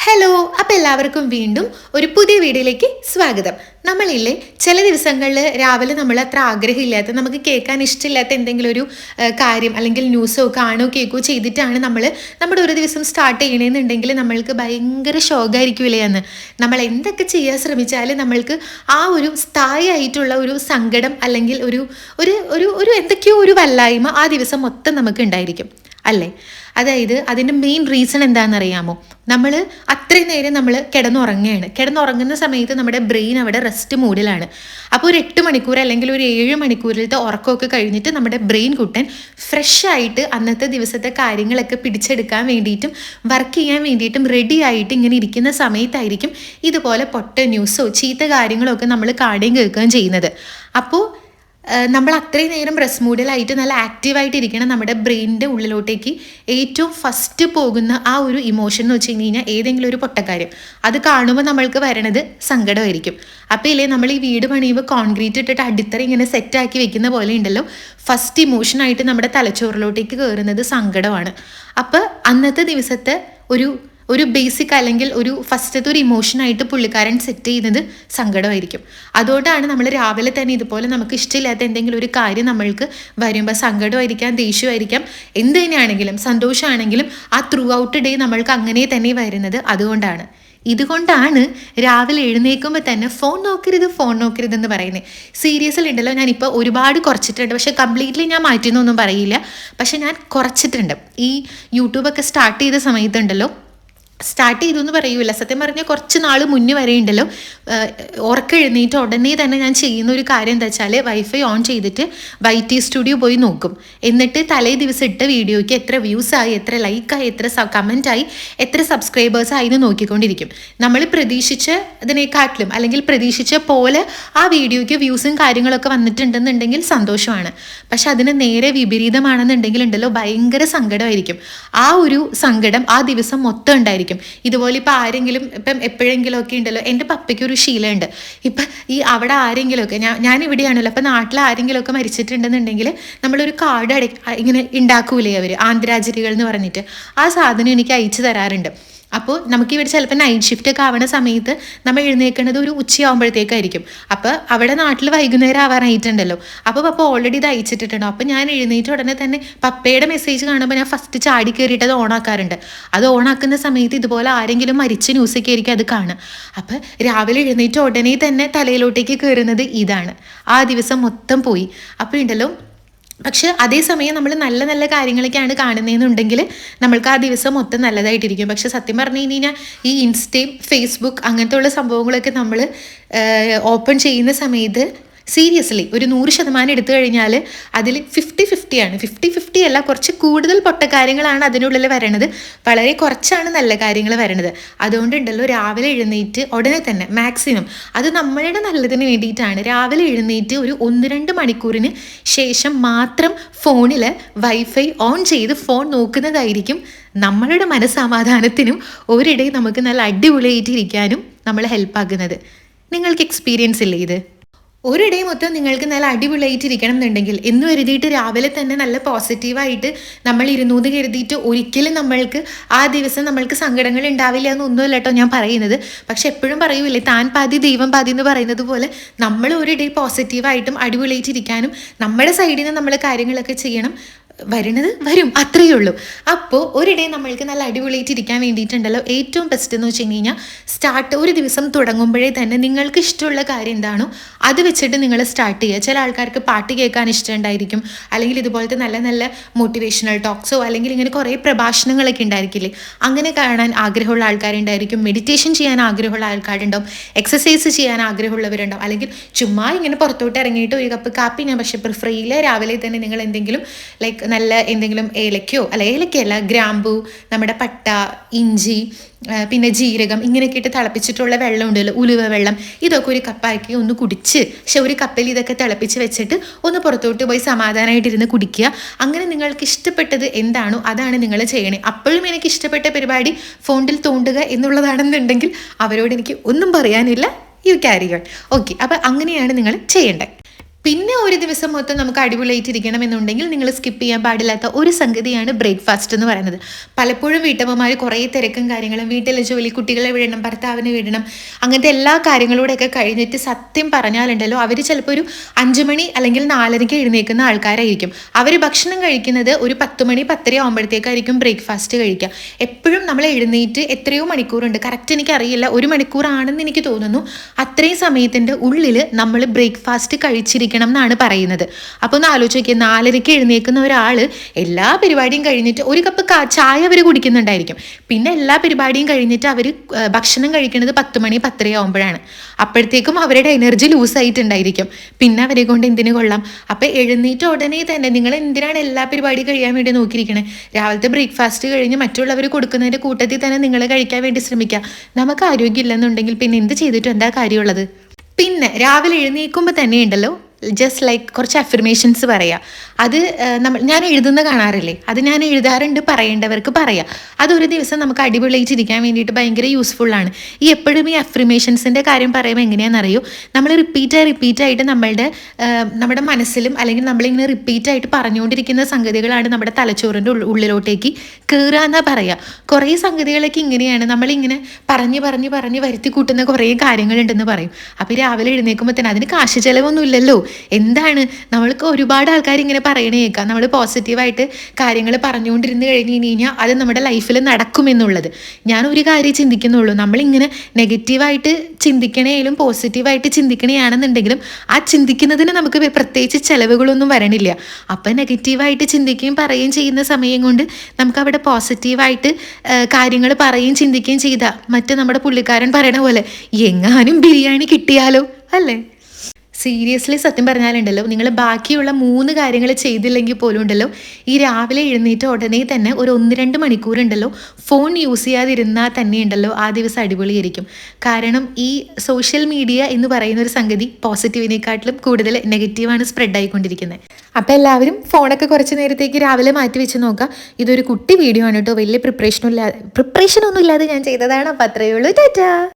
Hello, അപ്പം എല്ലാവർക്കും വീണ്ടും ഒരു പുതിയ വീഡിയോയിലേക്ക് സ്വാഗതം. നമ്മളില്ലേ ചില ദിവസങ്ങളിൽ രാവിലെ നമ്മൾ അത്ര ആഗ്രഹമില്ലാത്ത, നമുക്ക് കേൾക്കാൻ ഇഷ്ടമില്ലാത്ത എന്തെങ്കിലും ഒരു കാര്യം അല്ലെങ്കിൽ ന്യൂസോ കാണുകയോ കേൾക്കുകയോ ചെയ്തിട്ടാണ് നമ്മുടെ ഒരു ദിവസം സ്റ്റാർട്ട് ചെയ്യണമെന്നുണ്ടെങ്കിൽ നമ്മൾക്ക് ഭയങ്കര ഷോക്കായിരിക്കില്ലേ എന്ന്. നമ്മൾ എന്തൊക്കെ ചെയ്യാൻ ശ്രമിച്ചാലും നമ്മൾക്ക് ആ ഒരു സ്ഥായിയായിട്ടുള്ള ഒരു സങ്കടം അല്ലെങ്കിൽ ഒരു ഒരു ഒരു ഒരു എന്തൊക്കെയോ ഒരു വല്ലായ്മ ആ ദിവസം മൊത്തം നമുക്ക് ഉണ്ടായിരിക്കും അല്ലേ. അതായത് അതിൻ്റെ മെയിൻ റീസൺ എന്താണെന്നറിയാമോ? നമ്മൾ അത്രയും നേരം നമ്മൾ കിടന്നുറങ്ങുന്ന സമയത്ത് നമ്മുടെ ബ്രെയിൻ അവിടെ റെസ്റ്റ് മൂഡിലാണ്. അപ്പോൾ ഒരു 8 മണിക്കൂർ അല്ലെങ്കിൽ ഒരു 7 മണിക്കൂറിലത്തെ ഉറക്കമൊക്കെ കഴിഞ്ഞിട്ട് നമ്മുടെ ബ്രെയിൻ കുട്ടൻ ഫ്രഷ് ആയിട്ട് അന്നത്തെ ദിവസത്തെ കാര്യങ്ങളൊക്കെ പിടിച്ചെടുക്കാൻ വേണ്ടിയിട്ടും വർക്ക് ചെയ്യാൻ വേണ്ടിയിട്ടും റെഡി ആയിട്ട് ഇങ്ങനെ ഇരിക്കുന്ന സമയത്തായിരിക്കും ഇതുപോലെ പൊട്ട ന്യൂസോ ചീത്ത കാര്യങ്ങളോ ഒക്കെ നമ്മൾ കാണുകയും കേൾക്കുകയും ചെയ്യുന്നത്. അപ്പോൾ നമ്മൾ അത്രയും നേരം റെസ്റ്റ് മൂഡിലായിട്ട് നല്ല ആക്റ്റീവായിട്ട് ഇരിക്കണം. നമ്മുടെ ബ്രെയിനിൻ്റെ ഉള്ളിലോട്ടേക്ക് ഏറ്റവും ഫസ്റ്റ് പോകുന്ന ആ ഒരു ഇമോഷൻ എന്ന് വെച്ച് കഴിഞ്ഞാൽ ഏതെങ്കിലും ഒരു പൊട്ടക്കാര്യം അത് കാണുമ്പോൾ നമ്മൾക്ക് വരണത് സങ്കടമായിരിക്കും. അപ്പോൾ ഇല്ലേ, നമ്മൾ ഈ വീട് പണിയുമ്പോൾ കോൺക്രീറ്റ് ഇട്ടിട്ട് അടിത്തറ ഇങ്ങനെ സെറ്റാക്കി വെക്കുന്ന പോലെ ഉണ്ടല്ലോ, ഫസ്റ്റ് ഇമോഷനായിട്ട് നമ്മുടെ തലച്ചോറിലോട്ടേക്ക് കയറുന്നത് സങ്കടമാണ്. അപ്പോൾ അന്നത്തെ ദിവസത്തെ ഒരു ബേസിക് അല്ലെങ്കിൽ ഒരു ഫസ്റ്റത്തെ ഒരു ഇമോഷനായിട്ട് പുള്ളിക്കാരൻ സെറ്റ് ചെയ്യുന്നത് സങ്കടമായിരിക്കും. അതുകൊണ്ടാണ് നമ്മൾ രാവിലെ തന്നെ ഇതുപോലെ നമുക്ക് ഇഷ്ടമില്ലാത്ത എന്തെങ്കിലും ഒരു കാര്യം നമ്മൾക്ക് വരുമ്പോൾ സങ്കടമായിരിക്കാം, ദേഷ്യമായിരിക്കാം, എന്ത് തന്നെയാണെങ്കിലും സന്തോഷമാണെങ്കിലും ആ ത്രൂ ഔട്ട് ഡേ നമ്മൾക്ക് അങ്ങനെ തന്നെ വരുന്നത്. ഇതുകൊണ്ടാണ് രാവിലെ എഴുന്നേൽക്കുമ്പോൾ തന്നെ ഫോൺ നോക്കരുതെന്ന് പറയുന്നത്. സീരിയസിൽ ഉണ്ടല്ലോ, ഞാനിപ്പോൾ ഒരുപാട് കുറച്ചിട്ടുണ്ട്. പക്ഷേ കംപ്ലീറ്റ്ലി ഞാൻ മാറ്റുന്നൊന്നും പറയില്ല. പക്ഷെ ഞാൻ കുറച്ചിട്ടുണ്ട്. ഈ യൂട്യൂബൊക്കെ സ്റ്റാർട്ട് ചെയ്ത സമയത്തുണ്ടല്ലോ, സ്റ്റാർട്ട് ചെയ്തു എന്ന് പറയൂല, സത്യം പറഞ്ഞാൽ കുറച്ച് നാൾ മുന്നേ വരെ ഉണ്ടല്ലോ, ഉറക്കം എഴുന്നേറ്റ് ഉടനെ തന്നെ ഞാൻ ചെയ്യുന്ന ഒരു കാര്യം എന്താ വെച്ചാൽ വൈഫൈ ഓൺ ചെയ്തിട്ട് YT സ്റ്റുഡിയോ പോയി നോക്കും. എന്നിട്ട് തലേ ദിവസം ഇട്ട വീഡിയോയ്ക്ക് എത്ര വ്യൂസ് ആയി, എത്ര ലൈക്കായി, എത്ര കമൻ്റ് ആയി, എത്ര സബ്സ്ക്രൈബേഴ്സ് ആയി എന്ന് നോക്കിക്കൊണ്ടിരിക്കും. നമ്മൾ പ്രതീക്ഷിച്ചതിനെക്കാട്ടിലും അല്ലെങ്കിൽ പ്രതീക്ഷിച്ച പോലെ ആ വീഡിയോയ്ക്ക് വ്യൂസും കാര്യങ്ങളൊക്കെ വന്നിട്ടുണ്ടെന്നുണ്ടെങ്കിൽ സന്തോഷമാണ്. പക്ഷെ അതിന് നേരെ വിപരീതമാണെന്നുണ്ടെങ്കിൽ ഉണ്ടല്ലോ, ഭയങ്കര സങ്കടമായിരിക്കും. ആ ഒരു സങ്കടം ആ ദിവസം മൊത്തം ഉണ്ടായിരിക്കും. ഇതുപോലെ ഇപ്പം ആരെങ്കിലും എപ്പോഴെങ്കിലും ഒക്കെ ഉണ്ടല്ലോ, എൻ്റെ പപ്പയ്ക്ക് ഒരു ശീലമുണ്ട്. ഇപ്പം അവിടെ ആരെങ്കിലും ഒക്കെ ഞാൻ ഇവിടെയാണല്ലോ, അപ്പം നാട്ടിൽ ആരെങ്കിലും ഒക്കെ മരിച്ചിട്ടുണ്ടെന്നുണ്ടെങ്കിൽ നമ്മളൊരു കാർഡ് ഇങ്ങനെ ഉണ്ടാക്കൂലേ അവർ, ആന്തരാചരികൾ എന്ന് പറഞ്ഞിട്ട്, ആ സാധനം എനിക്ക് അയച്ചു തരാറുണ്ട്. അപ്പോൾ നമുക്ക് ഇവിടെ ചിലപ്പോൾ നൈറ്റ് ഷിഫ്റ്റ് ഒക്കെ ആവുന്ന സമയത്ത് നമ്മൾ എഴുന്നേൽക്കുന്നത് ഒരു ഉച്ചയാകുമ്പോഴത്തേക്കായിരിക്കും. അപ്പോൾ അവിടെ നാട്ടിൽ വൈകുന്നേരം ആവാനായിട്ടുണ്ടല്ലോ. അപ്പോൾ പപ്പ ഓൾറെഡി ഇത് അയച്ചിട്ടുണ്ടോ. അപ്പോൾ ഞാൻ എഴുന്നേറ്റ് ഉടനെ തന്നെ പപ്പയുടെ മെസ്സേജ് കാണുമ്പോൾ ഞാൻ ഫസ്റ്റ് ചാടി കയറിയിട്ട് അത് ഓണാക്കാറുണ്ട്. അത് ഓണാക്കുന്ന സമയത്ത് ഇതുപോലെ ആരെങ്കിലും മരിച്ച ന്യൂസൊക്കെ ആയിരിക്കും അത് കാണുക. അപ്പോൾ രാവിലെ എഴുന്നേറ്റ് ഉടനെ തന്നെ തലയിലോട്ടേക്ക് കയറുന്നത് ഇതാണ്. ആ ദിവസം മൊത്തം പോയി. അപ്പോൾ ഉണ്ടല്ലോ, പക്ഷെ അതേസമയം നമ്മൾ നല്ല നല്ല കാര്യങ്ങളൊക്കെയാണ് കാണുന്നതെന്നുണ്ടെങ്കിൽ നമ്മൾക്ക് ആ ദിവസം മൊത്തം നല്ലതായിട്ടിരിക്കും. പക്ഷെ സത്യം പറഞ്ഞു കഴിഞ്ഞാൽ ഈ ഇൻസ്റ്റയും ഫേസ്ബുക്ക് അങ്ങനത്തെ ഉള്ള സംഭവങ്ങളൊക്കെ നമ്മൾ ഓപ്പൺ ചെയ്യുന്ന സമയത്ത് സീരിയസ്ലി ഒരു 100% എടുത്തു കഴിഞ്ഞാൽ അതിൽ 50-50 ആണ്. 50-50 അല്ല, കുറച്ച് കൂടുതൽ പൊട്ട കാര്യങ്ങളാണ് അതിനുള്ളിൽ വരണത്, വളരെ കുറച്ചാണ് നല്ല കാര്യങ്ങൾ വരണത്. അതുകൊണ്ടുണ്ടല്ലോ, രാവിലെ എഴുന്നേറ്റ് ഉടനെ തന്നെ മാക്സിമം അത് നമ്മളുടെ നല്ലതിന് വേണ്ടിയിട്ടാണ്. രാവിലെ എഴുന്നേറ്റ് ഒരു 1-2 മണിക്കൂറിന് ശേഷം മാത്രം ഫോണിൽ വൈഫൈ ഓൺ ചെയ്ത് ഫോൺ നോക്കുന്നതായിരിക്കും നമ്മളുടെ മനസ്സമാധാനത്തിനും ഒരിടെ നമുക്ക് നല്ല അടിപൊളിയായിട്ടിരിക്കാനും നമ്മളെ ഹെൽപ്പാക്കുന്നത്. നിങ്ങൾക്ക് എക്സ്പീരിയൻസ് ഇല്ലേ ഇത്? ഒരിടേ മൊത്തം നിങ്ങൾക്ക് നല്ല അടിപൊളിയായിട്ടിരിക്കണം എന്നുണ്ടെങ്കിൽ എന്ന് കരുതിയിട്ട് രാവിലെ തന്നെ നല്ല പോസിറ്റീവായിട്ട് നമ്മൾ ഇരുന്നൂന്ന് കരുതിയിട്ട് ഒരിക്കലും നമ്മൾക്ക് ആ ദിവസം നമ്മൾക്ക് സങ്കടങ്ങൾ ഉണ്ടാവില്ല എന്നൊന്നുമല്ല കേട്ടോ ഞാൻ പറയുന്നത്. പക്ഷെ എപ്പോഴും പറയൂലേ, താൻ പാതി ദൈവം പാതി എന്ന് പറയുന്നത് പോലെ നമ്മൾ ഒരിടേ പോസിറ്റീവായിട്ടും അടിപൊളിയായിട്ടിരിക്കാനും നമ്മുടെ സൈഡിൽ നിന്ന് നമ്മൾ കാര്യങ്ങളൊക്കെ ചെയ്യണം. വരും, അത്രയേ ഉള്ളൂ. അപ്പോൾ ഒരിടെ നമ്മൾക്ക് നല്ല അടിപൊളിയായിട്ടിരിക്കാൻ വേണ്ടിയിട്ടുണ്ടല്ലോ, ഏറ്റവും ബെസ്റ്റ് എന്ന് വെച്ച് കഴിഞ്ഞാൽ ഒരു ദിവസം തുടങ്ങുമ്പോഴേ തന്നെ നിങ്ങൾക്ക് ഇഷ്ടമുള്ള കാര്യം എന്താണോ അത് വെച്ചിട്ട് നിങ്ങൾ സ്റ്റാർട്ട് ചെയ്യുക. ചില ആൾക്കാർക്ക് പാട്ട് കേൾക്കാൻ ഇഷ്ടമുണ്ടായിരിക്കും, അല്ലെങ്കിൽ ഇതുപോലത്തെ നല്ല നല്ല മോട്ടിവേഷണൽ ടോക്സോ അല്ലെങ്കിൽ ഇങ്ങനെ കുറേ പ്രഭാഷണങ്ങളൊക്കെ ഉണ്ടായിരിക്കില്ലേ, അങ്ങനെ കാണാൻ ആഗ്രഹമുള്ള ആൾക്കാരുണ്ടായിരിക്കും. മെഡിറ്റേഷൻ ചെയ്യാൻ ആഗ്രഹമുള്ള ആൾക്കാരുണ്ടാവും, എക്സസൈസ് ചെയ്യാൻ ആഗ്രഹമുള്ളവരുണ്ടാവും, അല്ലെങ്കിൽ ചുമ്മാ ഇങ്ങനെ പുറത്തോട്ട് ഇറങ്ങിയിട്ട് ഒരു കപ്പ് കാപ്പി ഞാൻ പക്ഷേ പ്രിഫർ ചെയ്യില്ല. രാവിലെ തന്നെ നിങ്ങൾ എന്തെങ്കിലും ലൈക്ക് നല്ല എന്തെങ്കിലും ഏലക്കയല്ല, ഗ്രാമ്പൂ, നമ്മുടെ പട്ട, ഇഞ്ചി, പിന്നെ ജീരകം ഇങ്ങനെയൊക്കെ ഇട്ട് തിളപ്പിച്ചിട്ടുള്ള വെള്ളം ഉണ്ടല്ലോ, ഉലുവ വെള്ളം, ഇതൊക്കെ ഒരു കപ്പാക്കി ഒന്ന് കുടിച്ച്, പക്ഷെ ഒരു കപ്പിൽ ഇതൊക്കെ തിളപ്പിച്ച് വെച്ചിട്ട് ഒന്ന് പുറത്തോട്ട് പോയി സമാധാനമായിട്ടിരുന്ന് കുടിക്കുക. അങ്ങനെ നിങ്ങൾക്ക് ഇഷ്ടപ്പെട്ടത് എന്താണോ അതാണ് നിങ്ങൾ ചെയ്യണേ. അപ്പോഴും എനിക്ക് ഇഷ്ടപ്പെട്ട പരിപാടി ഫോണിൽ തോണ്ടുക എന്നുള്ളതാണെന്നുണ്ടെങ്കിൽ അവരോട് എനിക്ക് ഒന്നും പറയാനില്ല, യു ക്യാരി ഓൺ. ഓക്കെ, അപ്പോൾ അങ്ങനെയാണ് നിങ്ങൾ ചെയ്യേണ്ടത്. പിന്നെ ഒരു ദിവസം മൊത്തം നമുക്ക് അടിപൊളിയായിട്ടിരിക്കണം എന്നുണ്ടെങ്കിൽ നിങ്ങൾ സ്കിപ്പ് ചെയ്യാൻ പാടില്ലാത്ത ഒരു സംഗതിയാണ് ബ്രേക്ക്ഫാസ്റ്റ് എന്ന് പറയുന്നത്. പലപ്പോഴും വീട്ടമ്മമാർ കുറേ തിരക്കും കാര്യങ്ങളും, വീട്ടിലെ ജോലി, കുട്ടികളെ വിടണം, ഭർത്താവിനെ വിടണം, അങ്ങനത്തെ എല്ലാ കാര്യങ്ങളൂടെയൊക്കെ കഴിഞ്ഞിട്ട് സത്യം പറഞ്ഞാലുണ്ടല്ലോ അവർ ചിലപ്പോൾ ഒരു 5 മണി അല്ലെങ്കിൽ 4:30 എഴുന്നേൽക്കുന്ന ആൾക്കാരായിരിക്കും. അവർ ഭക്ഷണം കഴിക്കുന്നത് ഒരു 10 മണി 10:30 ആകുമ്പോഴത്തേക്കായിരിക്കും ബ്രേക്ക്ഫാസ്റ്റ് കഴിക്കുക. എപ്പോഴും നമ്മൾ എഴുന്നേറ്റ് എത്രയോ മണിക്കൂറുണ്ട്, കറക്റ്റ് എനിക്കറിയില്ല, 1 മണിക്കൂറാണെന്ന് എനിക്ക് തോന്നുന്നു, അത്രയും സമയത്തിൻ്റെ ഉള്ളിൽ നമ്മൾ ബ്രേക്ക്ഫാസ്റ്റ് കഴിച്ചിരിക്കും എന്നാണ് പറയുന്നത്. അപ്പോൾ ഒന്ന് ആലോചിച്ച് നോക്കിയാൽ 4:30 എഴുന്നേൽക്കുന്ന ഒരാൾ എല്ലാ പരിപാടിയും കഴിഞ്ഞിട്ട് ഒരു കപ്പ് ചായ അവർ കുടിക്കുന്നുണ്ടായിരിക്കും. പിന്നെ എല്ലാ പരിപാടിയും കഴിഞ്ഞിട്ട് അവർ ഭക്ഷണം കഴിക്കുന്നത് 10 മണി 10:30 ആകുമ്പോഴാണ്. അപ്പോഴത്തേക്കും അവരുടെ എനർജി ലൂസായിട്ടുണ്ടായിരിക്കും. പിന്നെ അവരെ കൊണ്ട് എന്തിനു കൊള്ളാം? അപ്പോൾ എഴുന്നേറ്റ ഉടനെ തന്നെ നിങ്ങൾ എന്തിനാണ് എല്ലാ പരിപാടി കഴിയാൻ വേണ്ടി നോക്കിയിരിക്കണേ? രാവിലത്തെ ബ്രേക്ക്ഫാസ്റ്റ് കഴിഞ്ഞ് മറ്റുള്ളവർ കൊടുക്കുന്നതിൻ്റെ കൂട്ടത്തിൽ തന്നെ നിങ്ങൾ കഴിക്കാൻ വേണ്ടി ശ്രമിക്കുക. നമുക്ക് ആരോഗ്യമില്ലെന്നുണ്ടെങ്കിൽ പിന്നെ എന്ത് ചെയ്തിട്ടും എന്താ കാര്യമുള്ളത്? പിന്നെ രാവിലെ എഴുന്നേൽക്കുമ്പോൾ തന്നെ ഉണ്ടല്ലോ, ജസ്റ്റ് ലൈക്ക് കുറച്ച് അഫർമേഷൻസ് പറയുക. അത് ഞാൻ എഴുതുന്ന കാണാറില്ലേ, അത് ഞാൻ എഴുതാറുണ്ട്, പറയേണ്ടവർക്ക് പറയാം. അതൊരു ദിവസം നമുക്ക് അടിപൊളിയായിട്ടിരിക്കാൻ വേണ്ടിയിട്ട് ഭയങ്കര യൂസ്ഫുള്ളാണ്. ഈ എപ്പോഴും ഈ അഫർമേഷൻസിൻ്റെ കാര്യം പറയുമ്പോൾ എങ്ങനെയാണെന്നറിയോ, നമ്മൾ റിപ്പീറ്റായിട്ട് നമ്മുടെ മനസ്സിലും അല്ലെങ്കിൽ നമ്മളിങ്ങനെ റിപ്പീറ്റായിട്ട് പറഞ്ഞുകൊണ്ടിരിക്കുന്ന സംഗതികളാണ് നമ്മുടെ തലച്ചോറിൻ്റെ ഉള്ളിലോട്ടേക്ക് കയറുക എന്നാ പറയുക. കുറേ സംഗതികളൊക്കെ ഇങ്ങനെയാണ്, നമ്മളിങ്ങനെ പറഞ്ഞ് വരുത്തി കൂട്ടുന്ന കുറേ കാര്യങ്ങളുണ്ടെന്ന് പറയും. അപ്പോൾ രാവിലെ എഴുന്നേൽക്കുമ്പോൾ തന്നെ അതിന് കാശ് ചിലവൊന്നും ഇല്ലല്ലോ. എന്താണ്, നമ്മൾക്ക് ഒരുപാട് ആൾക്കാർ ഇങ്ങനെ പറയണേ കേൾക്കാം, നമ്മൾ പോസിറ്റീവായിട്ട് കാര്യങ്ങൾ പറഞ്ഞുകൊണ്ടിരുന്ന് കഴിഞ്ഞാൽ അത് നമ്മുടെ ലൈഫിൽ നടക്കുമെന്നുള്ളത്. ഞാൻ ഒരു കാര്യം ചിന്തിക്കുന്നുള്ളൂ, നമ്മളിങ്ങനെ നെഗറ്റീവായിട്ട് ചിന്തിക്കണേലും പോസിറ്റീവായിട്ട് ചിന്തിക്കണേയാണെന്നുണ്ടെങ്കിലും ആ ചിന്തിക്കുന്നതിന് നമുക്ക് പ്രത്യേകിച്ച് ചിലവുകളൊന്നും വരണില്ല. അപ്പം നെഗറ്റീവായിട്ട് ചിന്തിക്കുകയും പറയുകയും ചെയ്യുന്ന സമയം കൊണ്ട് നമുക്ക് അവിടെ പോസിറ്റീവായിട്ട് കാര്യങ്ങൾ പറയുകയും ചിന്തിക്കുകയും ചെയ്താൽ മറ്റേ നമ്മുടെ പുള്ളിക്കാരൻ പറയണ പോലെ എങ്ങാനും ബിരിയാണി കിട്ടിയാലോ, അല്ലേ? സീരിയസ്ലി സത്യം പറഞ്ഞാലുണ്ടല്ലോ, നിങ്ങൾ ബാക്കിയുള്ള 3 കാര്യങ്ങൾ ചെയ്തില്ലെങ്കിൽ പോലും ഉണ്ടല്ലോ, ഈ രാവിലെ എഴുന്നേറ്റ ഉടനെ തന്നെ ഒരു 1-2 മണിക്കൂറുണ്ടല്ലോ ഫോൺ യൂസ് ചെയ്യാതിരുന്നാൽ തന്നെ ഉണ്ടല്ലോ ആ ദിവസം അടിപൊളിയായിരിക്കും. കാരണം ഈ സോഷ്യൽ മീഡിയ എന്ന് പറയുന്ന ഒരു സംഗതി പോസിറ്റീവിനെക്കാട്ടിലും കൂടുതൽ നെഗറ്റീവാണ് സ്പ്രെഡ് ആയിക്കൊണ്ടിരിക്കുന്നത്. അപ്പോൾ എല്ലാവരും ഫോണൊക്കെ കുറച്ച് നേരത്തേക്ക് രാവിലെ മാറ്റി വെച്ച് നോക്കുക. ഇതൊരു കുട്ടി വീഡിയോ ആണ് കേട്ടോ, വലിയ പ്രിപ്പറേഷനൊന്നും ഇല്ലാതെ ഞാൻ ചെയ്തതാണ്. അപ്പോൾ അത്രയേ ഉള്ളൂ. ടാറ്റാ.